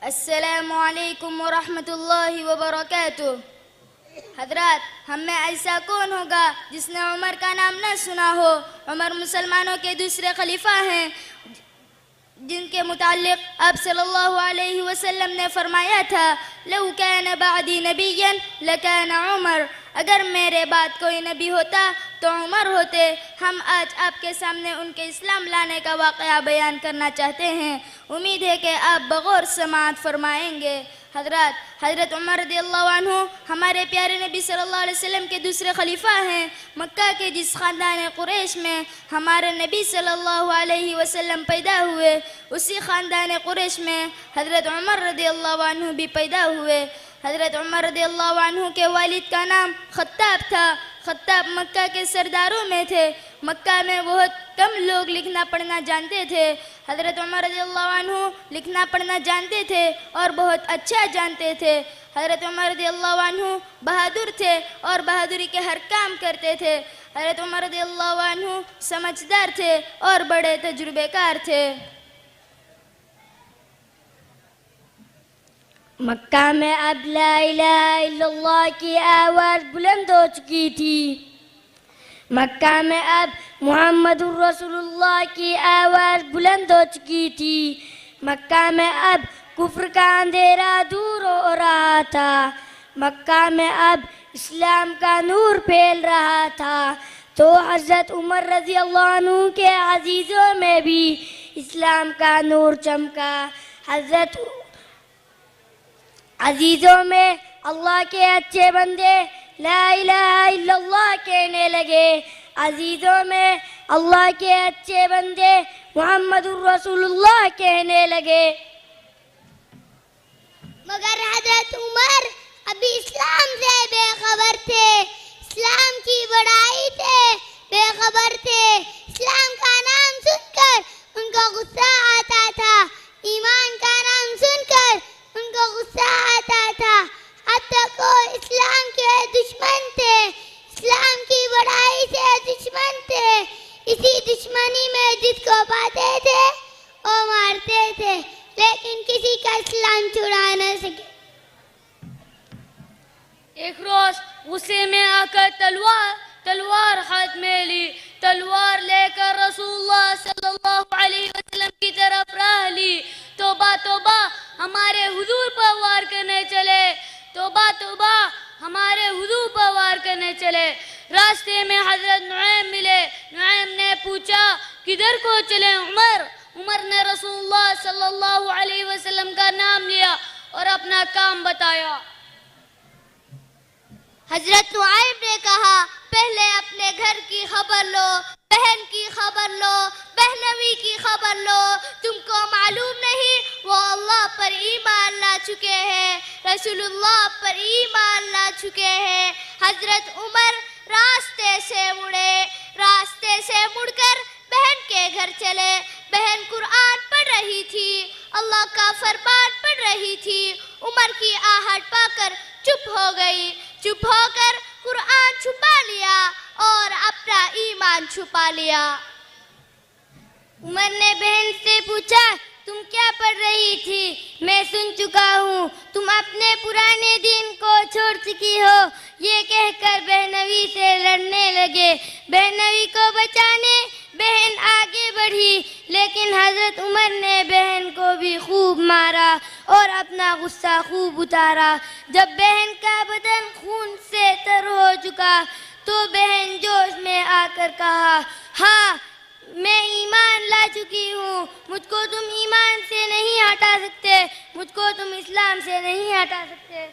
السلام علیکم ورحمۃ اللہ وبرکاتہ۔ حضرات، ہم میں ایسا کون ہوگا جس نے عمر کا نام نہ سنا ہو؟ عمر مسلمانوں کے دوسرے خلیفہ ہیں جن کے متعلق آپ صلی اللہ علیہ وسلم نے فرمایا تھا، لو کان بعدی نبیا لکان عمر، اگر میرے بعد کوئی نبی ہوتا تو عمر ہوتے۔ ہم آج آپ کے سامنے ان کے اسلام لانے کا واقعہ بیان کرنا چاہتے ہیں، امید ہے کہ آپ بغور سماعت فرمائیں گے۔ حضرت عمر رضی اللہ عنہ ہمارے پیارے نبی صلی اللہ علیہ وسلم کے دوسرے خلیفہ ہیں۔ مکہ کے جس خاندان قریش میں ہمارے نبی صلی اللہ علیہ وسلم پیدا ہوئے، اسی خاندان قریش میں حضرت عمر رضی اللہ عنہ بھی پیدا ہوئے۔ حضرت عمر رضی اللہ عنہ کے والد کا نام خطاب تھا۔ خطاب مکہ کے سرداروں میں تھے۔ مکہ میں بہت کم لوگ لکھنا پڑھنا جانتے تھے۔ حضرت عمر رضی اللہ عنہ لکھنا پڑھنا جانتے تھے اور بہت اچھا جانتے تھے۔ حضرت عمر رضی اللہ عنہ بہادر تھے اور بہادری کے ہر کام کرتے تھے۔ حضرت عمر رضی اللہ عنہ سمجھدار تھے اور بڑے تجربے کار تھے۔ مکہ میں اب لا الہ الا اللہ کی آواز بلند ہو چکی تھی۔ مکہ میں اب محمد الرسول اللہ کی آواز بلند ہو چکی تھی۔ مکہ میں اب کفر کا اندھیرا دور ہو رہا تھا۔ مکہ میں اب اسلام کا نور پھیل رہا تھا۔ تو حضرت عمر رضی اللہ عنہ کے عزیزوں میں بھی اسلام کا نور چمکا۔ حضرت عزیزوں میں اللہ کے اچھے بندے لا الہ الا اللہ کہنے لگے۔ عزیزوں میں اللہ کے اچھے بندے محمد الرسول اللہ کہنے لگے۔ مگر حضرت عمر ابھی اسلام سے بے خبر تھے، اسلام کی بڑائی سے بے خبر تھے۔ اسلام کا نام سن کر ان کو غصہ آتا تھا، ایمان کا نام سن کر ان کو غصہ آتا تھا۔ اب تک وہ اسلام کے دشمن تھے، اسلام کی بڑائی سے دشمن تھے۔ اسی دشمنی میں جس کو پاتے تھے وہ مارتے تھے، لیکن کسی کا اسلام چھڑا نہ سکے۔ ایک روز غصے میں آ کر تلوار ہاتھ میں لی، تلوار لے کر رسول اللہ صلی اللہ علیہ وسلم کی طرف راہ لی۔ توبہ توبہ ہمارے حضور پر وار کرنے چلے، توبہ توبہ ہمارے حضور پر وار کرنے چلے۔ راستے میں حضرت نعیم ملے۔ نعیم نے پوچھا کدھر کو چلے عمر؟ عمر نے رسول اللہ صلی اللہ علیہ وسلم کا نام لیا اور اپنا کام بتایا۔ حضرت نعیم نے کہا پہلے اپنے گھر کی خبر لو، بہن کی خبر لو، بہنوی کی خبر لو۔ تم کو معلوم نہیں وہ اللہ پر ایمان لا چکے ہیں، رسول اللہ پر ایمان لا چکے ہیں۔ حضرت عمر راستے سے مڑ کر بہن کے گھر چلے۔ بہن قرآن پڑھ رہی تھی، اللہ کا فرمان پڑھ رہی تھی۔ عمر کی آہٹ پا کر چپ ہو گئی، چپ ہو کر قرآن چھپا لیا اور اپنا ایمان چھپا لیا۔ عمر نے بہن سے پوچھا تم کیا پڑھ رہی تھی؟ میں سن چکا ہوں تم اپنے پرانے دین کو چھوڑ چکی ہو۔ یہ کہہ کر بہنوی سے لڑنے لگے۔ بہنوی کو بچانے بہن آگے بڑھی، لیکن حضرت عمر نے بہن کو بھی خوب مارا اور اپنا غصہ خوب اتارا۔ جب بہن کا بدن خون سے تر ہو چکا تو بہن جوش میں آ کر کہا، ہاں میں ایمان لا چکی ہوں، مجھ کو تم ایمان سے نہیں ہٹا سکتے، مجھ کو تم اسلام سے نہیں ہٹا سکتے۔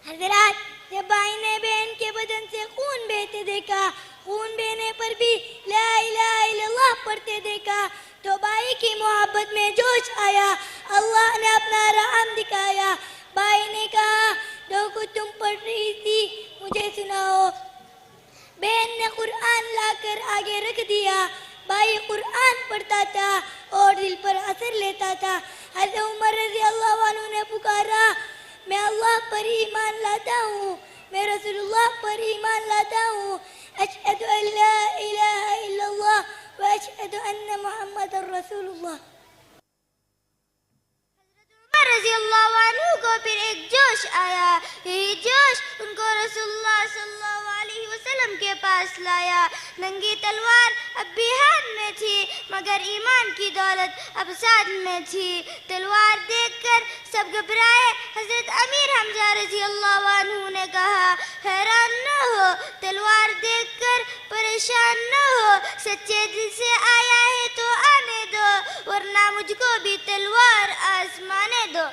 حضرات، جب بھائی نے بہن کے بدن سے خون بہتے دیکھا، خون بہنے پر بھی لا الہ الا اللہ پڑھتے دیکھا تو بھائی کی محبت میں جوش آیا، اللہ نے اپنا رحم دکھایا۔ بھائی نے کہا جو کچھ تم پڑھ رہی تھی مجھے سناؤ۔ بہن نے قرآن لا کر آگے رکھ دیا۔ بھائی قرآن پڑھتا تھا اور دل پر اثر لیتا تھا۔ حضرت عمر رضی اللہ عنہ نے پکارا میں اللہ پر ایمان لاتا ہوں، میں رسول اللہ پر ایمان لاتا ہوں، اشہد ان لا الہ الا اللہ و اشہد ان محمد رسول اللہ۔ پھر ایک جوش آیا. یہی جوش ان کو رسول اللہ صلی اللہ علیہ وسلم کے پاس لایا. ننگی تلوار اب بھی ہاتھ میں تھی مگر ایمان کی دولت اب ساتھ میں تھی. تلوار دیکھ کر سب گھبرائے. حضرت امیر حمزہ رضی اللہ عنہ نے کہا حیران نہ ہو, تلوار دیکھ کر پریشان نہ ہو, سچے دل سے آیا ہے تو آنے دو ورنہ مجھ کو بھی تلوار آزمانے دو.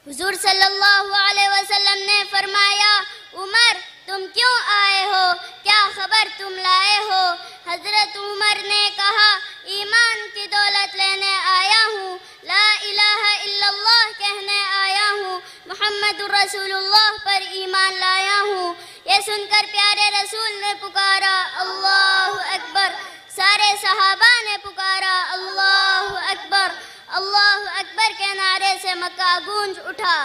حضور صلی اللہ علیہ وسلم نے فرمایا عمر تم کیوں آئے ہو, کیا خبر تم لائے ہو؟ حضرت عمر نے کہا ایمان کی دولت لینے آیا ہوں, لا الہ الا اللہ کہنے آیا ہوں, محمد رسول اللہ پر ایمان لایا ہوں. یہ سن کر پیارے رسول نے پکارا اللہ اکبر. سارے صحابہ نے پکارا اللہ اکبر. اللہ اکبر کے نعرے سے مکہ گونج اٹھا.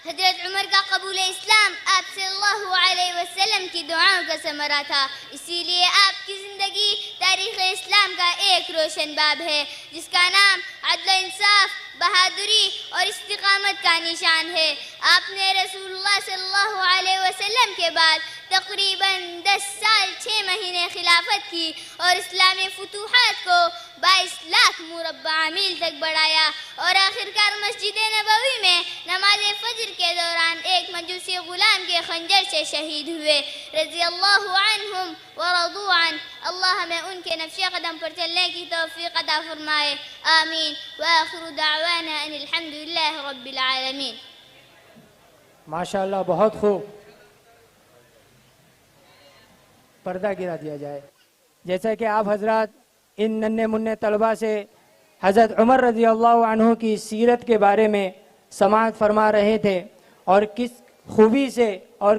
حضرت عمر کا قبول اسلام آپ صلی اللہ علیہ وسلم کی دعاؤں کا ثمرہ تھا. اسی لیے آپ کی زندگی تاریخ اسلام کا ایک روشن باب ہے جس کا نام عدل و انصاف, بہادری اور استقامت کا نشان ہے. آپ نے رسول اللہ صلی اللہ علیہ وسلم کے بعد تقریباً 10 سال 6 مہینے خلافت کی اور اسلامی فتوحات کو 22 لاکھ مربع میل تک بڑھایا اور آخرکار مسجد نبوی میں نماز فجر کے دوران ایک مجوسی غلام کے خنجر سے شہید ہوئے. رضی اللہ عنہم ورضوا عنہ. اللہ ہمیں ان کے نقش قدم پر چلنے کی توفیق عطا فرمائے. آمین. وآخر دعوانا ان الحمدللہ رب العالمین. ماشاءاللہ بہت خوب. پردہ گرا دیا جائے. جیسا کہ آپ حضرات ان ننھے منھے طلبہ سے حضرت عمر رضی اللہ عنہ کی سیرت کے بارے میں سماعت فرما رہے تھے اور کس خوبی سے اور